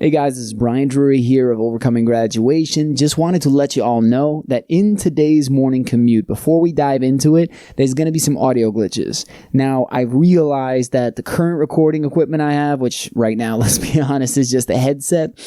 Hey guys, this is Brian Drury here of Overcoming Graduation. Just wanted to let you all know that in today's morning commute, before we dive into it, there's going to be some audio glitches. Now, I realized that the current recording equipment I have, which right now, let's be honest, is just a headset,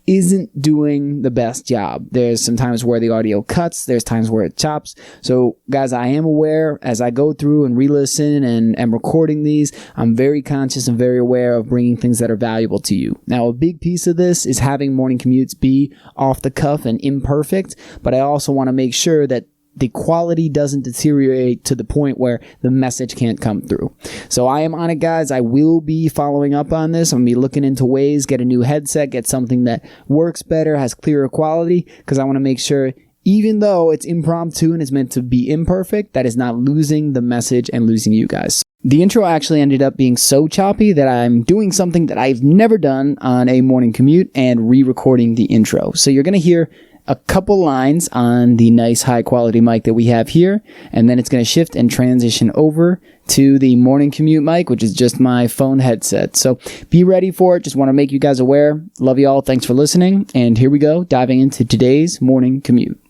isn't doing the best job. There's some times where the audio cuts, there's times where it chops. So guys, I am aware as I go through and re-listen and am recording these, I'm very conscious and very aware of bringing things that are valuable to you. Now, a big piece of this is having morning commutes be off the cuff and imperfect, but I also want to make sure that the quality doesn't deteriorate to the point where the message can't come through. So I am on it, guys. I will be following up on this. I'm going to be looking into ways, get a new headset, get something that works better, has clearer quality, because I want to make sure, even though it's impromptu and it's meant to be imperfect, that is not losing the message and losing you guys. The intro actually ended up being so choppy that I'm doing something that I've never done on a morning commute and re-recording the intro. So you're going to hear a couple lines on the nice high quality mic that we have here, and then it's going to shift and transition over to the morning commute mic, which is just my phone headset. So be ready for it. Just want to make you guys aware. Love you all. Thanks for listening. And here we go, diving into today's morning commute.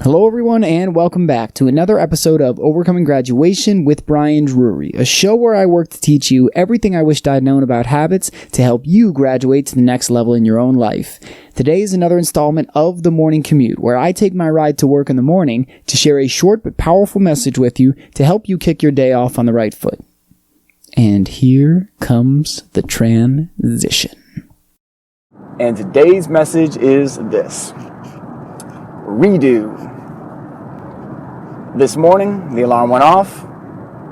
Hello everyone and welcome back to another episode of Overcoming Graduation with Brian Drury, a show where I work to teach you everything I wished I'd known about habits to help you graduate to the next level in your own life. Today is another installment of The Morning Commute, where I take my ride to work in the morning to share a short but powerful message with you to help you kick your day off on the right foot. And here comes the transition. And today's message is this: redo. This morning, the alarm went off,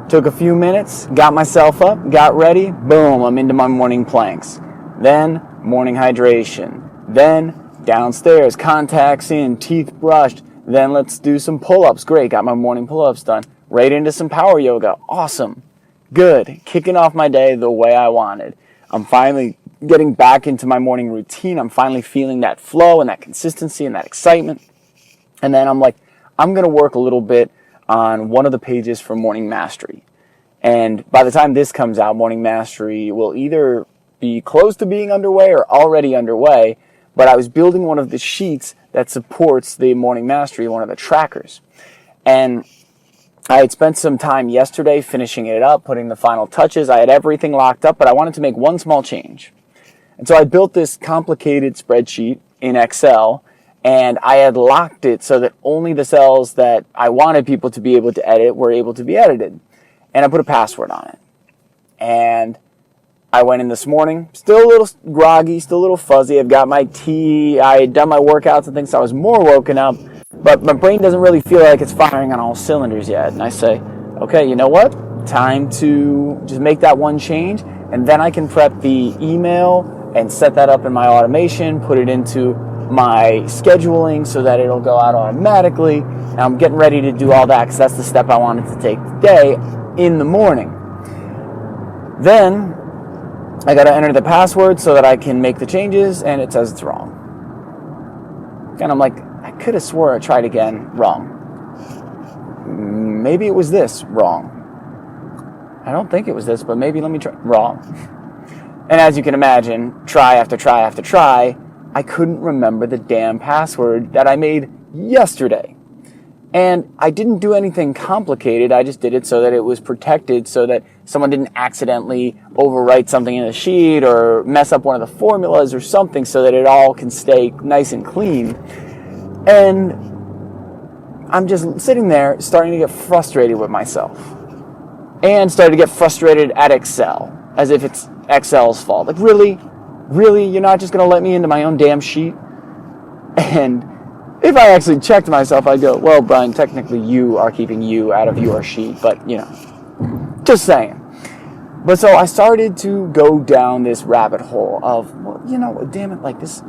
took a few minutes, got myself up, got ready, boom, I'm into my morning planks. Then, morning hydration. Then, downstairs, contacts in, teeth brushed. Then let's do some pull-ups. Great, got my morning pull-ups done. Right into some power yoga. Awesome. Good. Kicking off my day the way I wanted. I'm finally getting back into my morning routine. I'm finally feeling that flow and that consistency and that excitement. And then I'm like, I'm going to work a little bit on one of the pages for Morning Mastery. And by the time this comes out, Morning Mastery will either be close to being underway or already underway. But I was building one of the sheets that supports the Morning Mastery, one of the trackers. And I had spent some time yesterday finishing it up, putting the final touches. I had everything locked up, but I wanted to make one small change. And so I built this complicated spreadsheet in Excel, and I had locked it so that only the cells that I wanted people to be able to edit were able to be edited. And I put a password on it. And I went in this morning, still a little groggy, still a little fuzzy. I've got my tea, I had done my workouts and things, so I was more woken up. But my brain doesn't really feel like it's firing on all cylinders yet. And I say, okay, you know what? Time to just make that one change. And then I can prep the email and set that up in my automation, put it into my scheduling so that it'll go out automatically. And I'm getting ready to do all that because that's the step I wanted to take today in the morning. Then I got to enter the password so that I can make the changes, and it says it's wrong. And I'm like, I could have swore I tried again, wrong. Maybe it was this, wrong. I don't think it was this, but maybe let me try, wrong. And as you can imagine, try after try after try, I couldn't remember the damn password that I made yesterday. And I didn't do anything complicated. I just did it so that it was protected, so that someone didn't accidentally overwrite something in the sheet or mess up one of the formulas or something, so that it all can stay nice and clean. And I'm just sitting there starting to get frustrated with myself. And started to get frustrated at Excel, as if it's Excel's fault. Like, really? Really? You're not just going to let me into my own damn sheet? And if I actually checked myself, I'd go, well, Brian, technically you are keeping you out of your sheet, but, you know, just saying. But so I started to go down this rabbit hole of, well, you know, damn it, like this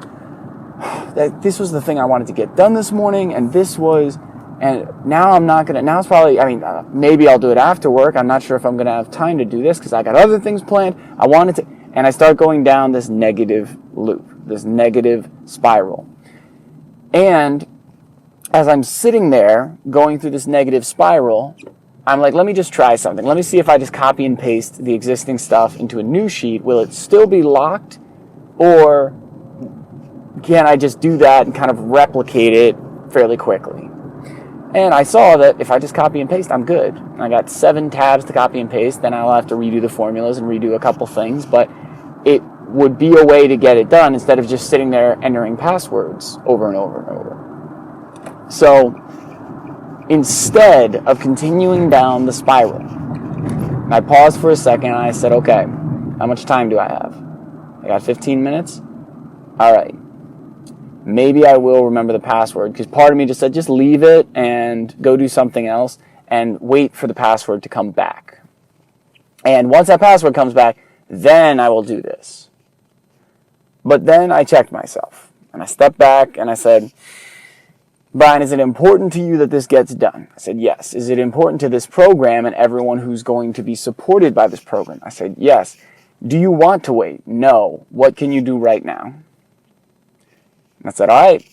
was the thing I wanted to get done this morning, and this was, and now I'm not going to, now it's probably, I mean, maybe I'll do it after work. I'm not sure if I'm going to have time to do this because I got other things planned. I wanted to, and I start going down this negative loop, this negative spiral. And as I'm sitting there going through this negative spiral, I'm like, let me just try something. Let me see if I just copy and paste the existing stuff into a new sheet. Will it still be locked? Or can I just do that and kind of replicate it fairly quickly? And I saw that if I just copy and paste, I'm good. I got 7 tabs to copy and paste. Then I'll have to redo the formulas and redo a couple things. But it would be a way to get it done instead of just sitting there entering passwords over and over and over. So instead of continuing down the spiral, I paused for a second and I said, okay, how much time do I have? I got 15 minutes? All right. Maybe I will remember the password, because part of me just said, just leave it and go do something else and wait for the password to come back. And once that password comes back, then I will do this. But then I checked myself and I stepped back and I said, Brian, is it important to you that this gets done? I said, yes. Is it important to this program and everyone who's going to be supported by this program? I said, yes. Do you want to wait? No. What can you do right now? And I said, all right.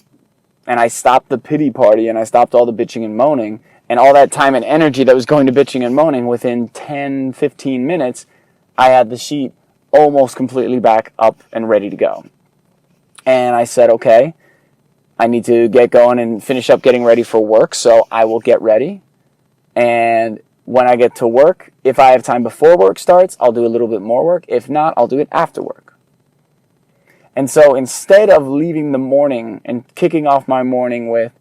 And I stopped the pity party and I stopped all the bitching and moaning, and all that time and energy that was going to bitching and moaning. Within 10, 15 minutes, I had the sheet almost completely back up and ready to go. And I said, okay, I need to get going and finish up getting ready for work, so I will get ready. And when I get to work, if I have time before work starts, I'll do a little bit more work. If not, I'll do it after work. And so instead of leaving the morning and kicking off my morning with,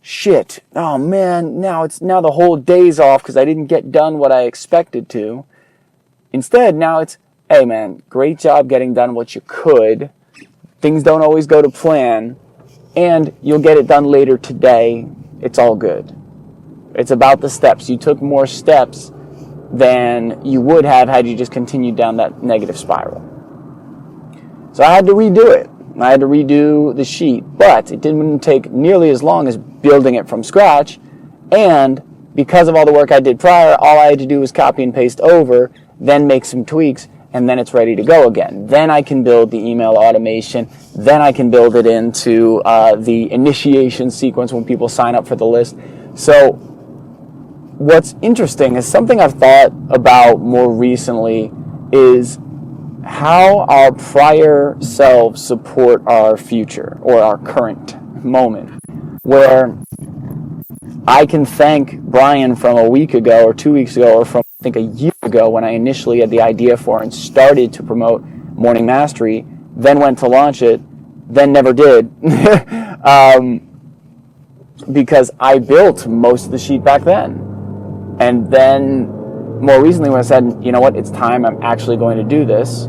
shit, oh man, now the whole day's off because I didn't get done what I expected to. Instead, now it's, hey man, great job getting done what you could. Things don't always go to plan. And you'll get it done later today. It's all good. It's about the steps. You took more steps than you would have had you just continued down that negative spiral. So I had to redo it. I had to redo the sheet, but it didn't take nearly as long as building it from scratch. And because of all the work I did prior, all I had to do was copy and paste over, then make some tweaks, and then it's ready to go again. Then I can build the email automation. Then I can build it into the initiation sequence when people sign up for the list. So what's interesting is something I've thought about more recently is how our prior selves support our future or our current moment, where I can thank Brian from a week ago or 2 weeks ago or from I think a year ago when I initially had the idea for and started to promote Morning Mastery, then went to launch it, then never did, because I built most of the sheet back then. And then more recently when I said, you know what, it's time, I'm actually going to do this.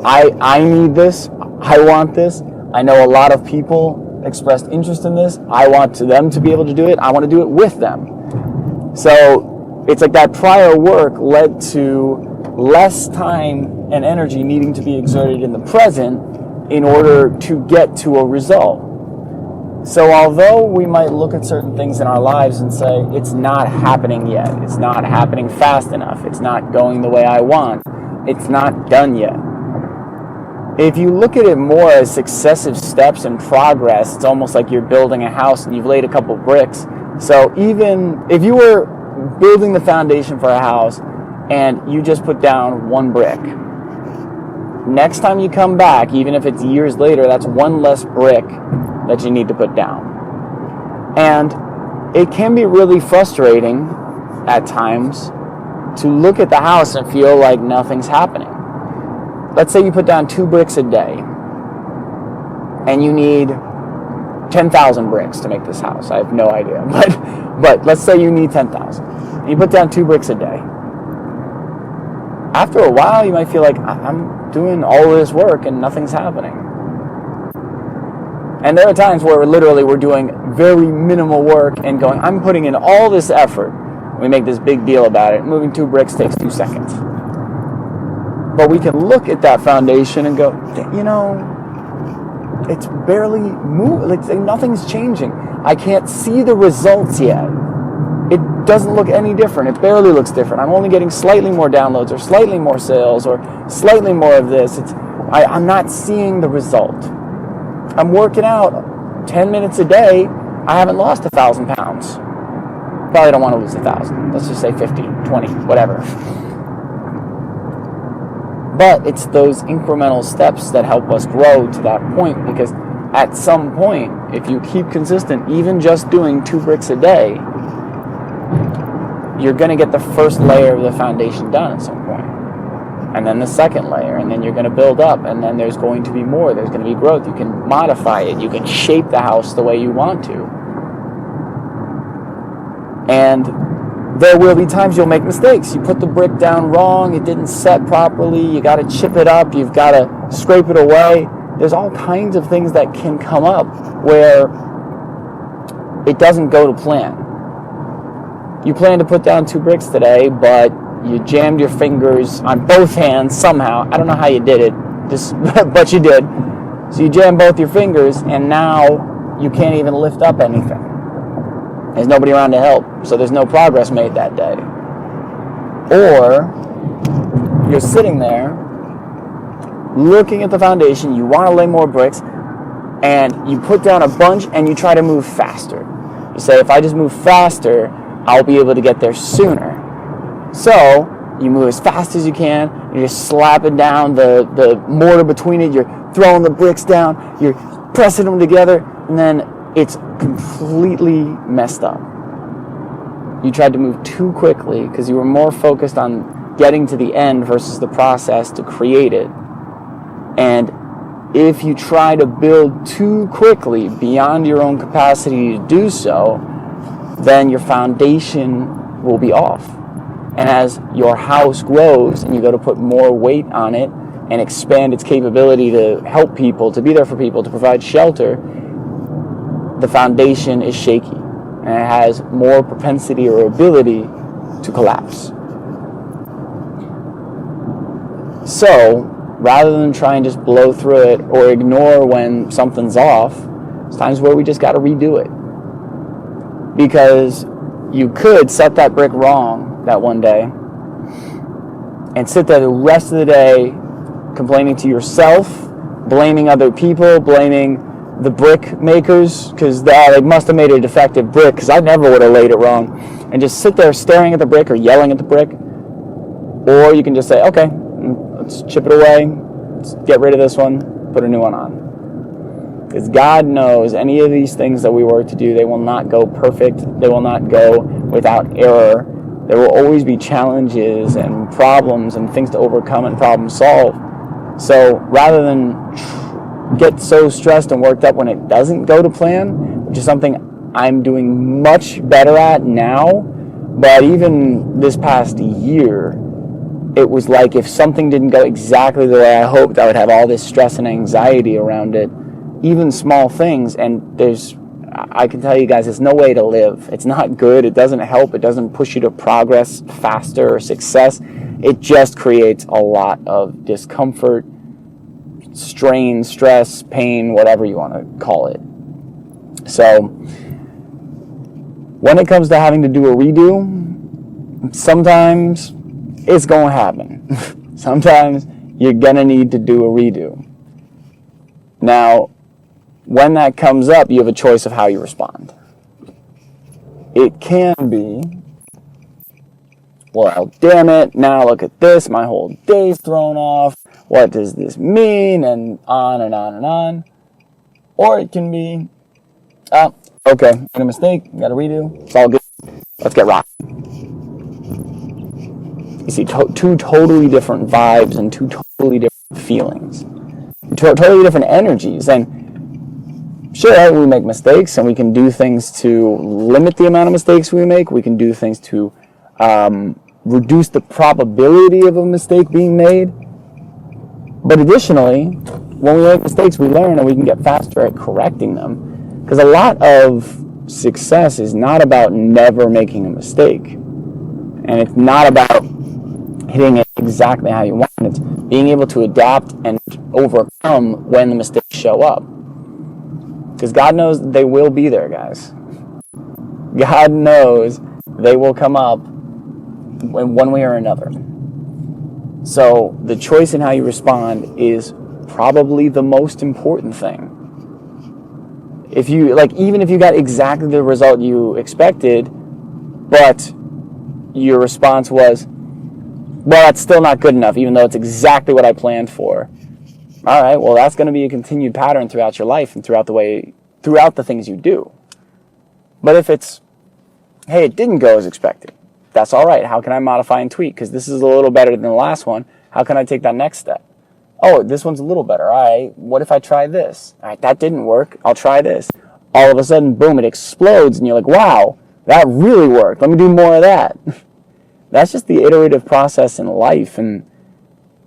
I need this, I want this. I know a lot of people expressed interest in this. I want them to be able to do it. I want to do it with them. So it's like that prior work led to less time and energy needing to be exerted in the present in order to get to a result. So although we might look at certain things in our lives and say, it's not happening yet, it's not happening fast enough, it's not going the way I want, it's not done yet. If you look at it more as successive steps in progress, it's almost like you're building a house and you've laid a couple bricks. So even if you were building the foundation for a house and you just put down one brick, next time you come back, even if it's years later, that's one less brick that you need to put down. And it can be really frustrating at times to look at the house and feel like nothing's happening. Let's say you put down 2 bricks a day and you need 10,000 bricks to make this house. I have no idea, but let's say you need 10,000. You put down 2 bricks a day. After a while, you might feel like, I'm doing all this work and nothing's happening. And there are times where literally we're doing very minimal work and going, I'm putting in all this effort. We make this big deal about it. Moving 2 bricks takes 2 seconds. But we can look at that foundation and go, you know, it's barely moving. Like nothing's changing. I can't see the results yet. It doesn't look any different. It barely looks different. I'm only getting slightly more downloads or slightly more sales or slightly more of this. I'm not seeing the result. I'm working out 10 minutes a day. I haven't lost 1,000 pounds. Probably don't want to lose 1,000. Let's just say 50, 20, whatever. But it's those incremental steps that help us grow to that point, because at some point, if you keep consistent, even just doing 2 bricks a day, you're going to get the first layer of the foundation done at some point. And then the second layer, and then you're going to build up, and then there's going to be more. There's going to be growth. You can modify it. You can shape the house the way you want to. And there will be times you'll make mistakes. You put the brick down wrong, it didn't set properly, you got to chip it up, you've got to scrape it away. There's all kinds of things that can come up where it doesn't go to plan. You plan to put down 2 bricks today, but you jammed your fingers on both hands somehow. I don't know how you did it, but you did. So you jammed both your fingers, and now you can't even lift up anything. There's nobody around to help, so there's no progress made that day. Or you're sitting there looking at the foundation, you want to lay more bricks, and you put down a bunch and you try to move faster. You say, if I just move faster, I'll be able to get there sooner. So you move as fast as you can, you're just slapping down the mortar between it, you're throwing the bricks down, you're pressing them together, and then it's completely messed up. You tried to move too quickly because you were more focused on getting to the end versus the process to create it. And if you try to build too quickly beyond your own capacity to do so, then your foundation will be off. And as your house grows and you go to put more weight on it and expand its capability to help people, to be there for people, to provide shelter, the foundation is shaky and it has more propensity or ability to collapse. So, rather than try and just blow through it or ignore when something's off, it's times where we just got to redo it. Because you could set that brick wrong that one day and sit there the rest of the day complaining to yourself, blaming other people, blaming the brick makers because they must have made a defective brick because I never would have laid it wrong, and just sit there staring at the brick or yelling at the brick. Or you can just say, okay, let's chip it away, let's get rid of this one, put a new one on. Because God knows any of these things that we work to do, they will not go perfect, they will not go without error. There will always be challenges and problems and things to overcome and problem solve. So rather than get so stressed and worked up when it doesn't go to plan, which is something I'm doing much better at now, but even this past year, it was like if something didn't go exactly the way I hoped, I would have all this stress and anxiety around it, even small things. And I can tell you guys, there's no way to live. It's not good. It doesn't help. It doesn't push you to progress faster or success. It just creates a lot of discomfort, strain, stress, pain, whatever you want to call it. So when it comes to having to do a redo, sometimes it's going to happen. Sometimes you're going to need to do a redo. Now, when that comes up, you have a choice of how you respond. It can be, well, damn it, now look at this, my whole day's thrown off. What does this mean? And on and on and on. Or it can be, okay, made a mistake, got to redo, it's all good, let's get rocking. You see, two totally different vibes and two totally different feelings. Totally different energies. And sure, we make mistakes and we can do things to limit the amount of mistakes we make. We can do things to reduce the probability of a mistake being made. But additionally, when we make mistakes, we learn and we can get faster at correcting them. Because a lot of success is not about never making a mistake. And it's not about hitting it exactly how you want it. It's being able to adapt and overcome when the mistakes show up. Because God knows they will be there, guys. God knows they will come up in one way or another. So the choice in how you respond is probably the most important thing. If you, even if you got exactly the result you expected, but your response was, well, that's still not good enough, even though it's exactly what I planned for. All right, well, that's going to be a continued pattern throughout your life and throughout the things you do. But if it's, hey, it didn't go as expected, that's all right. How can I modify and tweak? Because this is a little better than the last one. How can I take that next step? Oh, this one's a little better. All right, what if I try this? All right, that didn't work. I'll try this. All of a sudden, boom, it explodes, and you're like, wow, that really worked. Let me do more of that. That's just the iterative process in life. And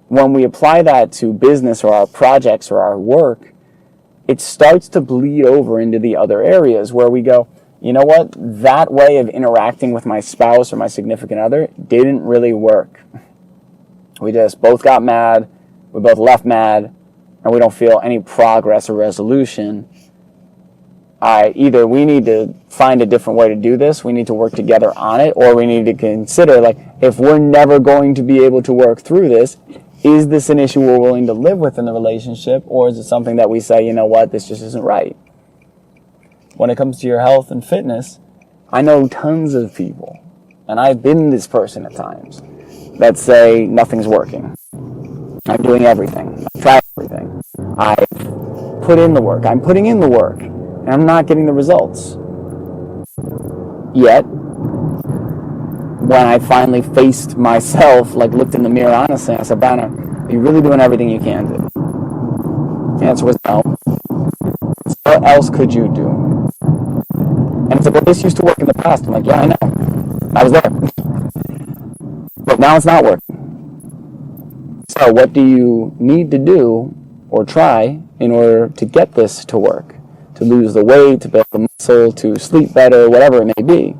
when we apply that to business or our projects or our work, it starts to bleed over into the other areas where we go, you know what, that way of interacting with my spouse or my significant other didn't really work. We just both got mad, we both left mad, and we don't feel any progress or resolution. Either we need to find a different way to do this, we need to work together on it, or we need to consider, like, if we're never going to be able to work through this, is this an issue we're willing to live with in the relationship, or is it something that we say, you know what, this just isn't right? When it comes to your health and fitness, I know tons of people, and I've been this person at times, that say nothing's working. I'm doing everything. I've tried everything. I've put in the work. I'm putting in the work. And I'm not getting the results. Yet, when I finally faced myself, like looked in the mirror honestly, I said, Banner, are you really doing everything you can do? The answer was no. So what else could you do? And it's like, well, this used to work in the past. I'm like, yeah, I know. I was there. But now it's not working. So what do you need to do or try in order to get this to work? To lose the weight, to build the muscle, to sleep better, whatever it may be.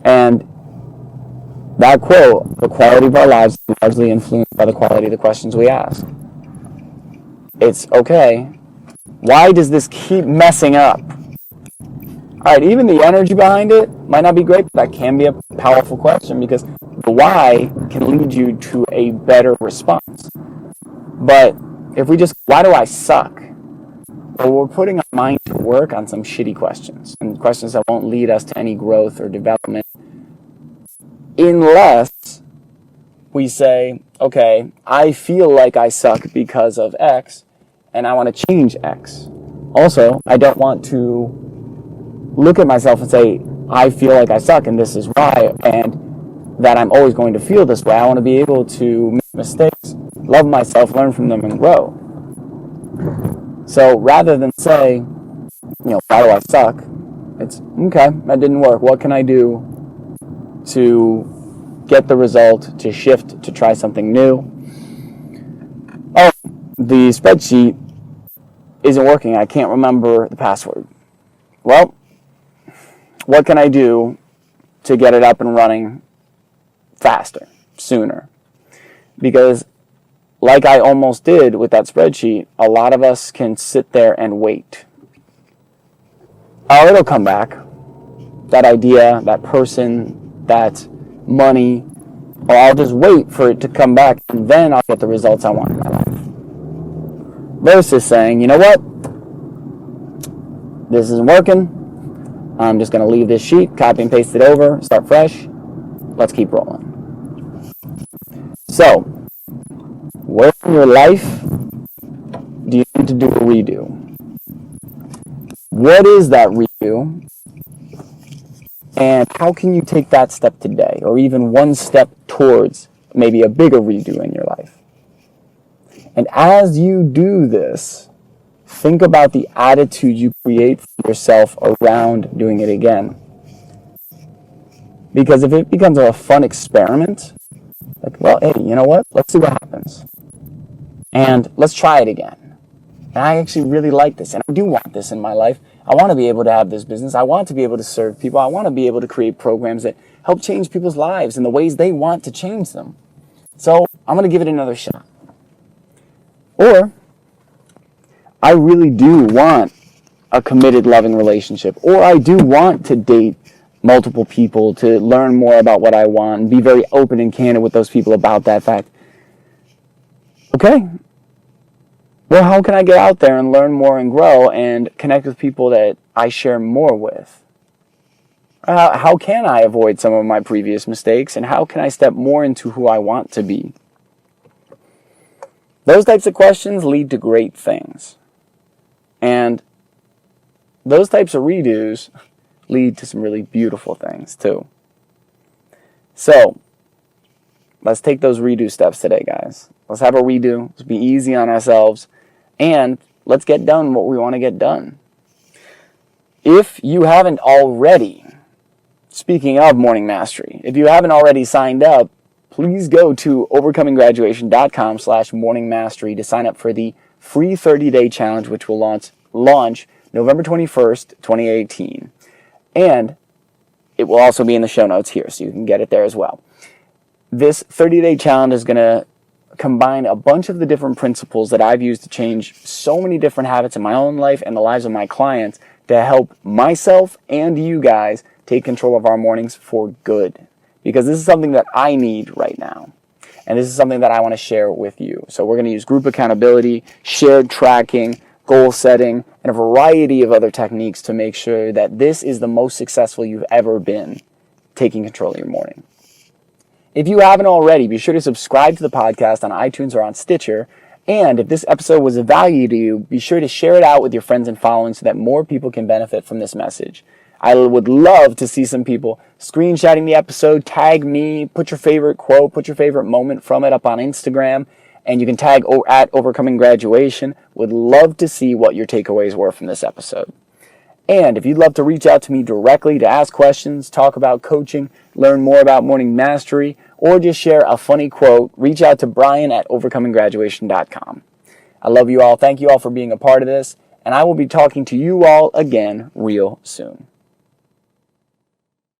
And that quote, the quality of our lives is largely influenced by the quality of the questions we ask. It's okay. Why does this keep messing up? All right, even the energy behind it might not be great, but that can be a powerful question because the why can lead you to a better response. But if we just, why do I suck? Well, we're putting our mind to work on some shitty questions and questions that won't lead us to any growth or development unless we say, okay, I feel like I suck because of X and I want to change X. Also, I don't want to look at myself and say, I feel like I suck and this is why, and that I'm always going to feel this way. I want to be able to make mistakes, love myself, learn from them, and grow. So rather than say, why do I suck? It's, okay, that didn't work. What can I do to get the result, to shift, to try something new? Oh, the spreadsheet isn't working. I can't remember the password. Well, what can I do to get it up and running faster, sooner? Because like I almost did with that spreadsheet, a lot of us can sit there and wait. Oh, it'll come back. That idea, that person, that money, or I'll just wait for it to come back and then I'll get the results I want in my life. Versus saying, you know what? This isn't working. I'm just going to leave this sheet, copy and paste it over, start fresh. Let's keep rolling. So, where in your life do you need to do a redo? What is that redo? And how can you take that step today, or even one step towards maybe a bigger redo in your life? And as you do this, think about the attitude you create for yourself around doing it again. Because if it becomes a fun experiment, like, well, hey, you know what? Let's see what happens. And let's try it again. And I actually really like this, and I do want this in my life. I want to be able to have this business. I want to be able to serve people. I want to be able to create programs that help change people's lives in the ways they want to change them. So I'm going to give it another shot. Or I really do want a committed, loving relationship. Or I do want to date multiple people, to learn more about what I want and be very open and candid with those people about that fact. Okay. Well, how can I get out there and learn more and grow and connect with people that I share more with? How can I avoid some of my previous mistakes? And how can I step more into who I want to be? Those types of questions lead to great things. And those types of redos lead to some really beautiful things too. So, let's take those redo steps today, guys. Let's have a redo. Let's be easy on ourselves. And let's get done what we want to get done. If you haven't already, speaking of morning mastery, if you haven't already signed up, please go to overcominggraduation.com/morningmastery to sign up for the free 30-day challenge, which will launch November 21st, 2018. And it will also be in the show notes here, so you can get it there as well. This 30-day challenge is going to combine a bunch of the different principles that I've used to change so many different habits in my own life and the lives of my clients to help myself and you guys take control of our mornings for good. Because this is something that I need right now. And this is something that I want to share with you. So we're going to use group accountability, shared tracking, goal setting, and a variety of other techniques to make sure that this is the most successful you've ever been taking control of your morning. If you haven't already, be sure to subscribe to the podcast on iTunes or on Stitcher. And if this episode was of value to you, be sure to share it out with your friends and following so that more people can benefit from this message. I would love to see some people screenshotting the episode, tag me, put your favorite quote, put your favorite moment from it up on Instagram, and you can tag at Overcoming Graduation. Would love to see what your takeaways were from this episode. And if you'd love to reach out to me directly to ask questions, talk about coaching, learn more about morning mastery, or just share a funny quote, reach out to Brian at overcominggraduation.com. I love you all. Thank you all for being a part of this, and I will be talking to you all again real soon.